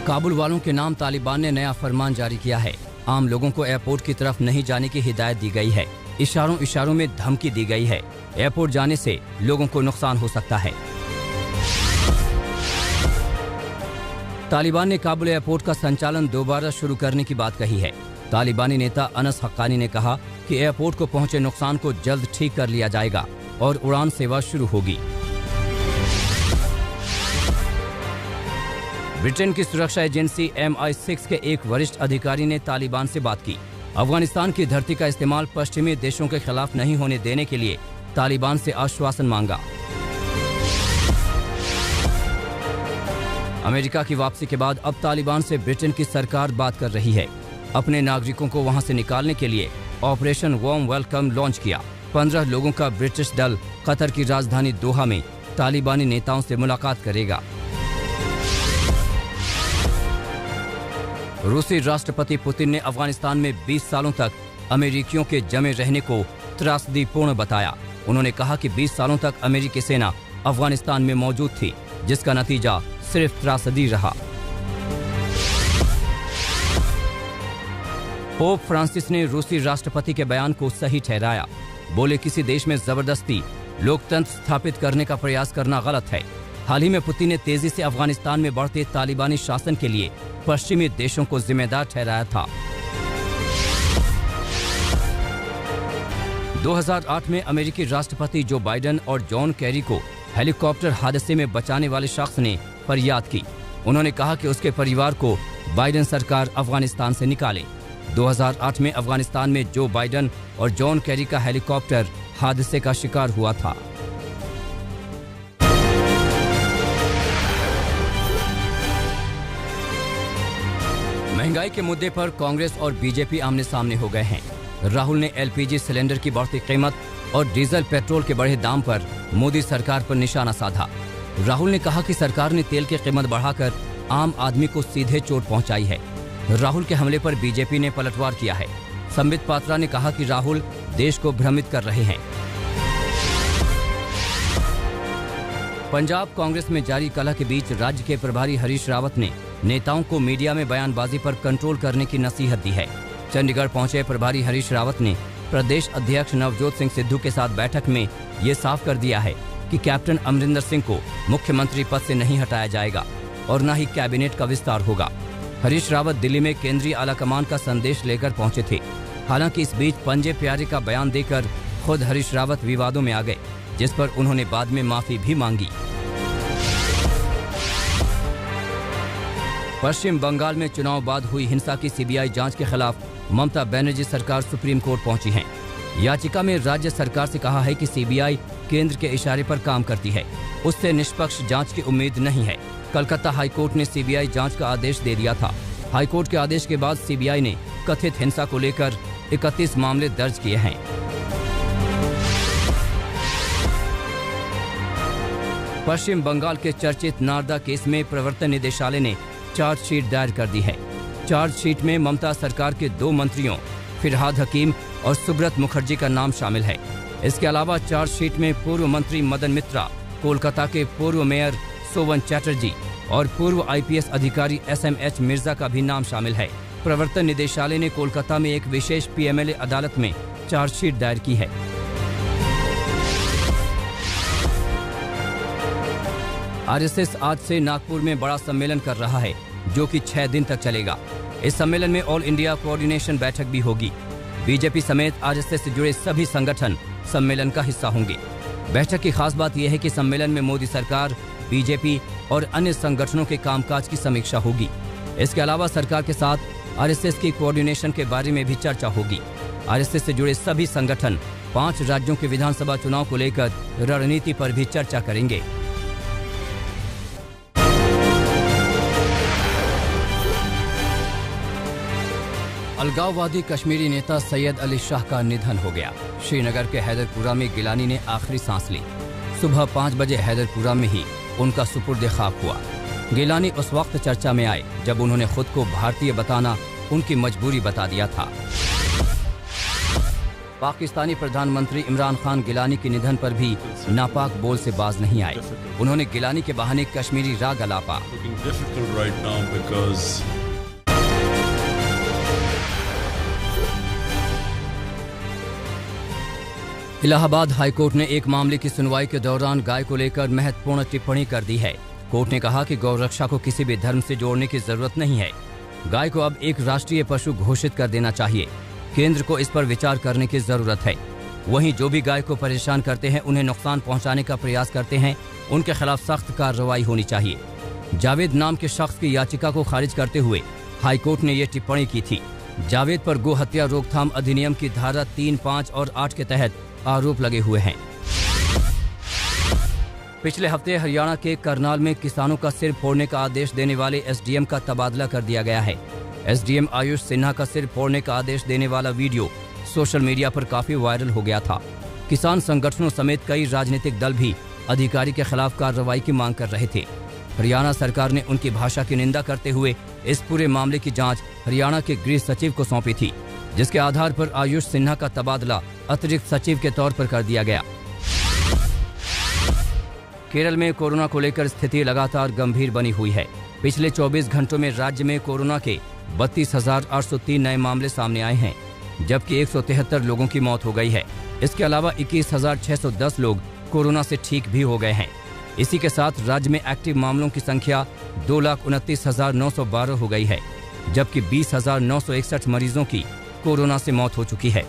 काबुल वालों के नाम तालिबान ने नया फरमान जारी किया है। आम लोगों को एयरपोर्ट की तरफ नहीं जाने की हिदायत दी गई है। इशारों में धमकी दी गई है। एयरपोर्ट जाने से लोगों को नुकसान हो सकता है। तालिबान ने काबुल एयरपोर्ट का संचालन दोबारा शुरू करने की बात कही है। तालिबानी नेता अनस हक्कानी ने कहा कि एयरपोर्ट को पहुंचे नुकसान को जल्द ठीक कर लिया जाएगा और उड़ान सेवा शुरू होगी। ब्रिटेन की सुरक्षा एजेंसी MI6 के एक वरिष्ठ अधिकारी ने तालिबान से बात की। अफगानिस्तान की धरती का इस्तेमाल पश्चिमी देशों के खिलाफ नहीं होने देने के लिए तालिबान से आश्वासन मांगा। अमेरिका की वापसी के बाद अब तालिबान से ब्रिटेन की सरकार बात कर रही है। अपने नागरिकों को वहां से निकालने के लिए ऑपरेशन वार्म वेलकम लॉन्च किया। 15 लोगों का ब्रिटिश दल कतर की राजधानी दोहा में तालिबानी नेताओं से मुलाकात करेगा। रूसी राष्ट्रपति पुतिन ने अफगानिस्तान में 20 सालों तक अमेरिकियों के जमे रहने को त्रासदीपूर्ण बताया। उन्होंने कहा कि 20 सालों तक अमेरिकी सेना अफगानिस्तान में मौजूद थी, जिसका नतीजा सिर्फ त्रासदी रहा। पोप फ्रांसिस ने रूसी राष्ट्रपति के बयान को सही ठहराया। बोले, किसी देश में जबरदस्ती लोकतंत्र स्थापित करने का प्रयास करना गलत है। हाल ही में पुतिन ने तेजी से अफगानिस्तान में बढ़ते तालिबानी शासन के लिए पश्चिमी देशों को जिम्मेदार ठहराया था। 2008 में अमेरिकी राष्ट्रपति जो बाइडेन और जॉन कैरी को हेलीकॉप्टर हादसे में बचाने वाले शख्स ने फरियाद की। उन्होंने कहा कि उसके परिवार को बाइडेन सरकार अफगानिस्तान से निकाले। 2008 में अफगानिस्तान में जो बाइडेन और जॉन कैरी का हेलीकॉप्टर हादसे का शिकार हुआ था। महंगाई के मुद्दे पर कांग्रेस और बीजेपी आमने सामने हो गए हैं। राहुल ने LPG सिलेंडर की बढ़ती कीमत और डीजल पेट्रोल के बढ़े दाम पर मोदी सरकार पर निशाना साधा। राहुल ने कहा कि सरकार ने तेल की कीमत बढ़ाकर आम आदमी को सीधे चोट पहुंचाई है। राहुल के हमले पर बीजेपी ने पलटवार किया है। संबित पात्रा ने कहा कि राहुल देश को भ्रमित कर रहे हैं। पंजाब कांग्रेस में जारी कलह के बीच राज्य के प्रभारी हरीश रावत ने नेताओं को मीडिया में बयानबाजी पर कंट्रोल करने की नसीहत दी है। चंडीगढ़ पहुंचे प्रभारी हरीश रावत ने प्रदेश अध्यक्ष नवजोत सिंह सिद्धू के साथ बैठक में ये साफ कर दिया है कि कैप्टन अमरिंदर सिंह को मुख्यमंत्री पद से नहीं हटाया जाएगा और न ही कैबिनेट का विस्तार होगा। हरीश रावत दिल्ली में केंद्रीय आलाकमान का संदेश लेकर पहुंचे थे। हालांकि इस बीच पंजे प्यारे का बयान देकर खुद हरीश रावत विवादों में आ गए, जिस पर उन्होंने बाद में माफी भी मांगी। पश्चिम बंगाल में चुनाव बाद हुई हिंसा की CBI जांच के खिलाफ ममता बनर्जी सरकार सुप्रीम कोर्ट पहुंची है। याचिका में राज्य सरकार से कहा है कि CBI केंद्र के इशारे पर काम करती है, उससे निष्पक्ष जांच की उम्मीद नहीं है। कलकत्ता हाईकोर्ट ने CBI जांच का आदेश दे दिया था। हाईकोर्ट के आदेश के बाद CBI ने कथित हिंसा को लेकर 31 मामले दर्ज किए हैं। पश्चिम बंगाल के चर्चित नारदा केस में प्रवर्तन निदेशालय ने चार्जशीट दायर कर दी है। चार्जशीट में ममता सरकार के 2 मंत्रियों फिरहाद हकीम और सुब्रत मुखर्जी का नाम शामिल है। इसके अलावा चार्जशीट में पूर्व मंत्री मदन मित्रा, कोलकाता के पूर्व मेयर सोवन चैटर्जी और पूर्व IPS अधिकारी SMH मिर्जा का भी नाम शामिल है। प्रवर्तन निदेशालय ने कोलकाता में एक विशेष PMLA अदालत में चार्जशीट दायर की है। RSS आज से नागपुर में बड़ा सम्मेलन कर रहा है, जो कि 6 दिन तक चलेगा। इस सम्मेलन में ऑल इंडिया कोऑर्डिनेशन बैठक भी होगी। बीजेपी समेत RSS से जुड़े सभी संगठन सम्मेलन का हिस्सा होंगे। बैठक की खास बात यह है कि सम्मेलन में मोदी सरकार, बीजेपी और अन्य संगठनों के कामकाज की समीक्षा होगी। इसके अलावा सरकार के साथ RSS की कोऑर्डिनेशन के बारे में भी चर्चा होगी। RSS से जुड़े सभी संगठन 5 राज्यों के विधानसभा चुनाव को लेकर रणनीति पर भी चर्चा करेंगे। अलगाववादी कश्मीरी नेता सैयद अली शाह का निधन हो गया। श्रीनगर के हैदरपुरा में गिलानी ने आखिरी सांस ली। सुबह 5 बजे हैदरपुरा में ही उनका सुपुर्द खाक हुआ। गिलानी उस वक्त चर्चा में आए जब उन्होंने खुद को भारतीय बताना उनकी मजबूरी बता दिया था। पाकिस्तानी प्रधानमंत्री इमरान खान गिलानी के निधन पर भी नापाक बोल से बाज नहीं आए। उन्होंने गिलानी के बहाने कश्मीरी राग अलापा। इलाहाबाद हाईकोर्ट ने एक मामले की सुनवाई के दौरान गाय को लेकर महत्वपूर्ण टिप्पणी कर दी है। कोर्ट ने कहा कि गौरक्षा को किसी भी धर्म से जोड़ने की जरूरत नहीं है। गाय को अब एक राष्ट्रीय पशु घोषित कर देना चाहिए। केंद्र को इस पर विचार करने की जरूरत है। वहीं जो भी गाय को परेशान करते हैं, उन्हें नुकसान पहुंचाने का प्रयास करते हैं, उनके खिलाफ सख्त कार्रवाई होनी चाहिए। जावेद नाम के शख्स की याचिका को खारिज करते हुए हाईकोर्ट ने ये टिप्पणी की थी। जावेद पर गो हत्या रोकथाम अधिनियम की धारा 3, 5 और 8 के तहत आरोप लगे हुए हैं। पिछले हफ्ते हरियाणा के करनाल में किसानों का सिर फोड़ने का आदेश देने वाले एसडीएम का तबादला कर दिया गया है। एसडीएम आयुष सिन्हा का सिर फोड़ने का आदेश देने वाला वीडियो सोशल मीडिया पर काफी वायरल हो गया था। किसान संगठनों समेत कई राजनीतिक दल भी अधिकारी के खिलाफ कार्रवाई की मांग कर रहे थे। हरियाणा सरकार ने उनकी भाषा की निंदा करते हुए इस पूरे मामले की जांच हरियाणा के गृह सचिव को सौंपी थी, जिसके आधार पर आयुष सिन्हा का तबादला अतिरिक्त सचिव के तौर पर कर दिया गया। केरल में कोरोना को लेकर स्थिति लगातार गंभीर बनी हुई है। पिछले 24 घंटों में राज्य में कोरोना के 32,803 नए मामले सामने आए हैं, जबकि 173 लोगों की मौत हो गई है। इसके अलावा 21,610 लोग कोरोना से ठीक भी हो गए हैं। इसी के साथ राज्य में एक्टिव मामलों की संख्या 2,29,912 हो गई है, जबकि 20,961 मरीजों की कोरोना से मौत हो चुकी है।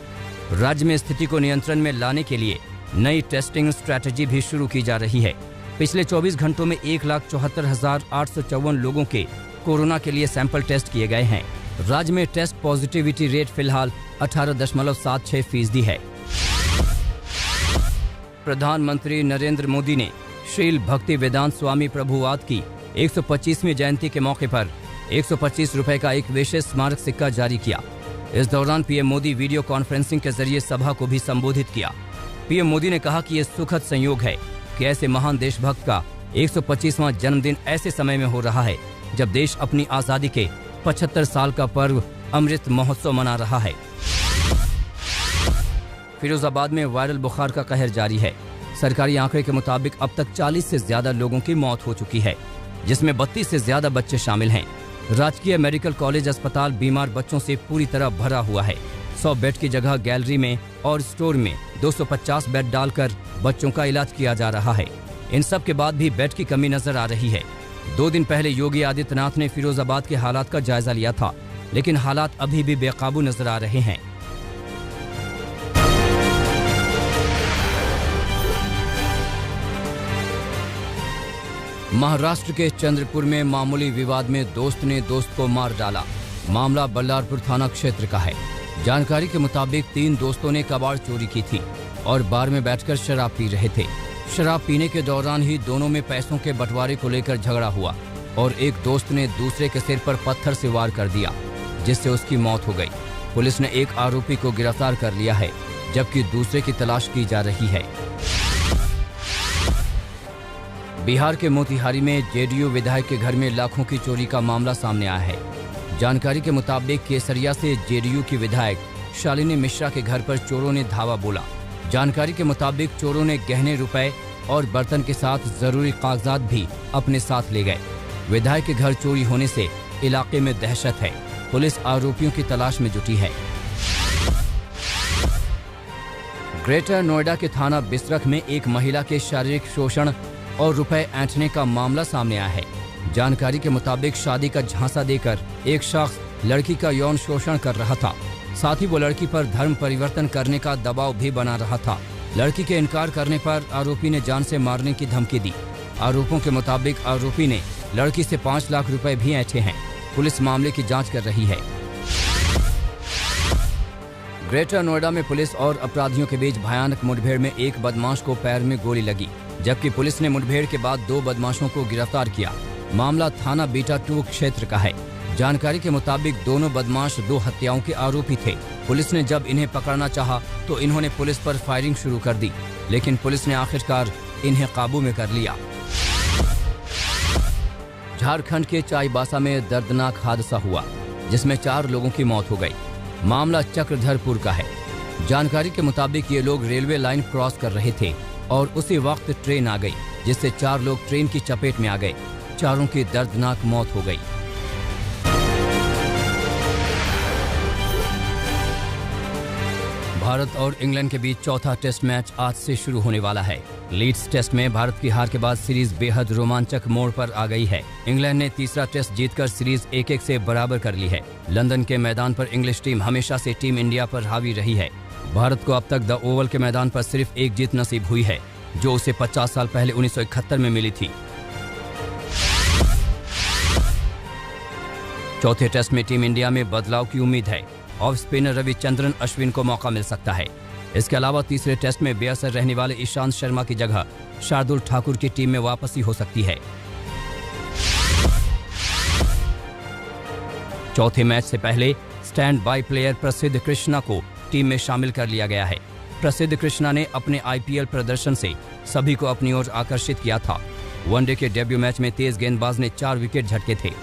राज्य में स्थिति को नियंत्रण में लाने के लिए नई टेस्टिंग स्ट्रैटेजी भी शुरू की जा रही है। पिछले 24 घंटों में 1,74,854 लोगों के कोरोना के लिए सैंपल टेस्ट किए गए हैं। राज्य में टेस्ट पॉजिटिविटी रेट फिलहाल 18.76% है। प्रधानमंत्री नरेंद्र मोदी ने श्रील भक्ति वेदांत स्वामी प्रभुवाद की 125वीं जयंती के मौके पर 125 रुपए का एक विशेष स्मारक सिक्का जारी किया। इस दौरान पीएम मोदी वीडियो कॉन्फ्रेंसिंग के जरिए सभा को भी संबोधित किया। पीएम मोदी ने कहा कि यह सुखद संयोग है कि ऐसे महान देशभक्त का 125वां जन्मदिन ऐसे समय में हो रहा है जब देश अपनी आजादी के 75 साल का पर्व अमृत महोत्सव मना रहा है। फिरोजाबाद में वायरल बुखार का कहर जारी है। सरकारी आंकड़े के मुताबिक अब तक 40 से ज्यादा लोगों की मौत हो चुकी है, जिसमें 32 से ज्यादा बच्चे शामिल हैं। राजकीय मेडिकल कॉलेज अस्पताल बीमार बच्चों से पूरी तरह भरा हुआ है। 100 बेड की जगह गैलरी में और स्टोर में 250 बेड डालकर बच्चों का इलाज किया जा रहा है। इन सब के बाद भी बेड की कमी नजर आ रही है। 2 दिन पहले योगी आदित्यनाथ ने फिरोजाबाद के हालात का जायजा लिया था, लेकिन हालात अभी भी बेकाबू नजर आ रहे हैं। महाराष्ट्र के चंद्रपुर में मामूली विवाद में दोस्त ने दोस्त को मार डाला। मामला बल्लारपुर थाना क्षेत्र का है। जानकारी के मुताबिक 3 दोस्तों ने कबाड़ चोरी की थी और बार में बैठकर शराब पी रहे थे। शराब पीने के दौरान ही दोनों में पैसों के बंटवारे को लेकर झगड़ा हुआ और एक दोस्त ने दूसरे के सिर पर पत्थर से वार कर दिया, जिससे उसकी मौत हो गई। पुलिस ने एक आरोपी को गिरफ्तार कर लिया है, जबकि दूसरे की तलाश की जा रही है। बिहार के मोतिहारी में जेडीयू विधायक के घर में लाखों की चोरी का मामला सामने आया है। जानकारी के मुताबिक केसरिया से जेडीयू की विधायक शालिनी मिश्रा के घर पर चोरों ने धावा बोला। जानकारी के मुताबिक चोरों ने गहने, रुपए और बर्तन के साथ जरूरी कागजात भी अपने साथ ले गए। विधायक के घर चोरी होने से इलाके में दहशत है। पुलिस आरोपियों की तलाश में जुटी है। ग्रेटर नोएडा के थाना बिसरख में एक महिला के शारीरिक शोषण और रुपए ऐंठने का मामला सामने आया है। जानकारी के मुताबिक शादी का झांसा देकर एक शख्स लड़की का यौन शोषण कर रहा था। साथ ही वो लड़की पर धर्म परिवर्तन करने का दबाव भी बना रहा था। लड़की के इनकार करने पर आरोपी ने जान से मारने की धमकी दी। आरोपों के मुताबिक आरोपी ने लड़की से 5 लाख रुपए भी ऐंठे हैं। पुलिस मामले की जांच कर रही है। ग्रेटर नोएडा में पुलिस और अपराधियों के बीच भयानक मुठभेड़ में एक बदमाश को पैर में गोली लगी, जबकि पुलिस ने मुठभेड़ के बाद 2 बदमाशों को गिरफ्तार किया। मामला थाना बीटा 2 क्षेत्र का है। जानकारी के मुताबिक दोनों बदमाश 2 हत्याओं के आरोपी थे। पुलिस ने जब इन्हें पकड़ना चाहा तो इन्होंने पुलिस पर फायरिंग शुरू कर दी, लेकिन पुलिस ने आखिरकार इन्हें काबू में कर लिया। झारखंड के चाईबासा में दर्दनाक हादसा हुआ, जिसमें 4 लोगों की मौत हो गई। मामला चक्रधरपुर का है। जानकारी के मुताबिक ये लोग रेलवे लाइन क्रॉस कर रहे थे और उसी वक्त ट्रेन आ गई, जिससे 4 लोग ट्रेन की चपेट में आ गए। चारों की दर्दनाक मौत हो गई। भारत और इंग्लैंड के बीच चौथा टेस्ट मैच आज से शुरू होने वाला है। लीड्स टेस्ट में भारत की हार के बाद सीरीज बेहद रोमांचक मोड़ पर आ गई है। इंग्लैंड ने तीसरा टेस्ट जीतकर सीरीज 1-1 से बराबर कर ली है। लंदन के मैदान पर इंग्लिश टीम हमेशा से टीम इंडिया पर हावी रही है। भारत को अब तक द ओवल के मैदान पर सिर्फ एक जीत नसीब हुई है, जो उसे 50 साल पहले 1971 में मिली थी। चौथे टेस्ट में टीम इंडिया में बदलाव की उम्मीद है। ऑफ स्पिनर रविचंद्रन अश्विन को मौका मिल सकता है। इसके अलावा तीसरे टेस्ट में बेअसर रहने वाले ईशांत शर्मा की जगह शार्दुल ठाकुर की टीम में वापसी हो सकती है। चौथे मैच से पहले स्टैंड बाय प्लेयर प्रसिद्ध कृष्णा को टीम में शामिल कर लिया गया है। प्रसिद्ध कृष्णा ने अपने आईपीएल प्रदर्शन से सभी को अपनी ओर आकर्षित किया था। वनडे के डेब्यू मैच में तेज गेंदबाज ने 4 विकेट झटके थे।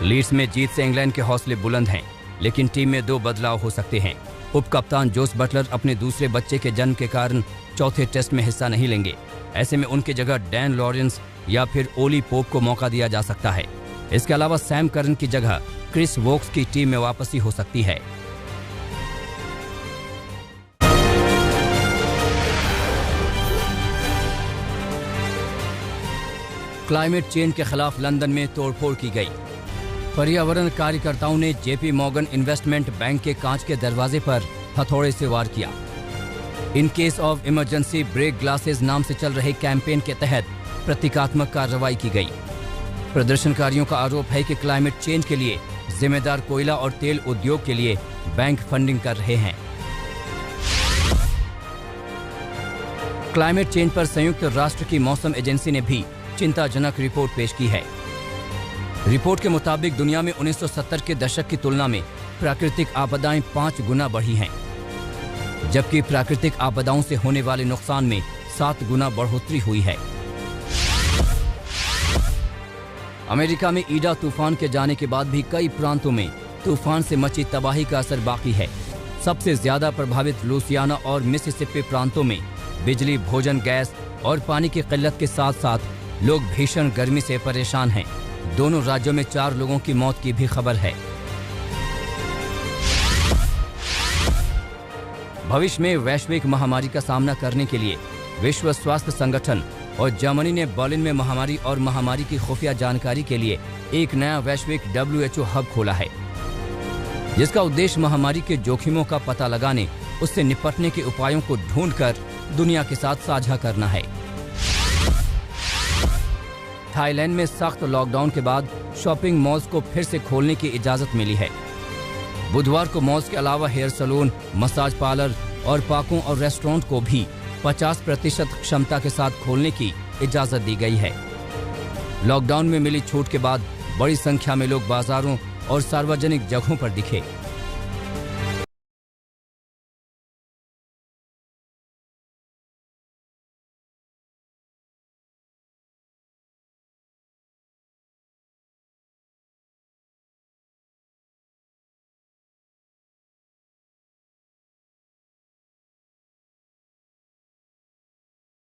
लीड्स में जीत से इंग्लैंड के हौसले बुलंद हैं, लेकिन टीम में 2 बदलाव हो सकते हैं। उप कप्तान जोस बटलर अपने दूसरे बच्चे के जन्म के कारण चौथे टेस्ट में हिस्सा नहीं लेंगे। ऐसे में उनकी जगह डैन लॉरेंस या फिर ओली पोप को मौका दिया जा सकता है। इसके अलावा सैम करन की जगह क्रिस वोक्स की टीम में वापसी हो सकती है। क्लाइमेट चेंज के खिलाफ लंदन में तोड़फोड़ की गई। पर्यावरण कार्यकर्ताओं ने जेपी मॉर्गन इन्वेस्टमेंट बैंक के कांच के दरवाजे पर हथौड़े से वार किया। In case of emergency brake glasses नाम से चल रहे कैंपेन के तहत प्रतीकात्मक कार्रवाई की गई। प्रदर्शनकारियों का आरोप है कि क्लाइमेट चेंज के लिए जिम्मेदार कोयला और तेल उद्योग के लिए बैंक फंडिंग कर रहे हैं। क्लाइमेट चेंज पर संयुक्त राष्ट्र की मौसम एजेंसी ने भी चिंताजनक रिपोर्ट पेश की है। रिपोर्ट के मुताबिक दुनिया में 1970 के दशक की तुलना में प्राकृतिक आपदाएं 5 गुना बढ़ी हैं, जबकि प्राकृतिक आपदाओं से होने वाले नुकसान में 7 गुना बढ़ोतरी हुई है। अमेरिका में ईडा तूफान के जाने के बाद भी कई प्रांतों में तूफान से मची तबाही का असर बाकी है। सबसे ज्यादा प्रभावित लुसियाना और मिसिसिपी प्रांतों में बिजली, भोजन, गैस और पानी की किल्लत के साथ साथ लोग भीषण गर्मी से परेशान हैं। दोनों राज्यों में 4 लोगों की मौत की भी खबर है। भविष्य में वैश्विक महामारी का सामना करने के लिए विश्व स्वास्थ्य संगठन और जर्मनी ने बर्लिन में महामारी और महामारी की खुफिया जानकारी के लिए एक नया वैश्विक WHO हब खोला है, जिसका उद्देश्य महामारी के जोखिमों का पता लगाने, उससे निपटने के उपायों को ढूंढकर दुनिया के साथ साझा करना है। थाईलैंड में सख्त लॉकडाउन के बाद शॉपिंग मॉल्स को फिर से खोलने की इजाजत मिली है। बुधवार को मॉल्स के अलावा हेयर सैलून, मसाज पार्लर और पार्कों और रेस्टोरेंट को भी 50% क्षमता के साथ खोलने की इजाजत दी गई है। लॉकडाउन में मिली छूट के बाद बड़ी संख्या में लोग बाजारों और सार्वजनिक जगहों पर दिखे।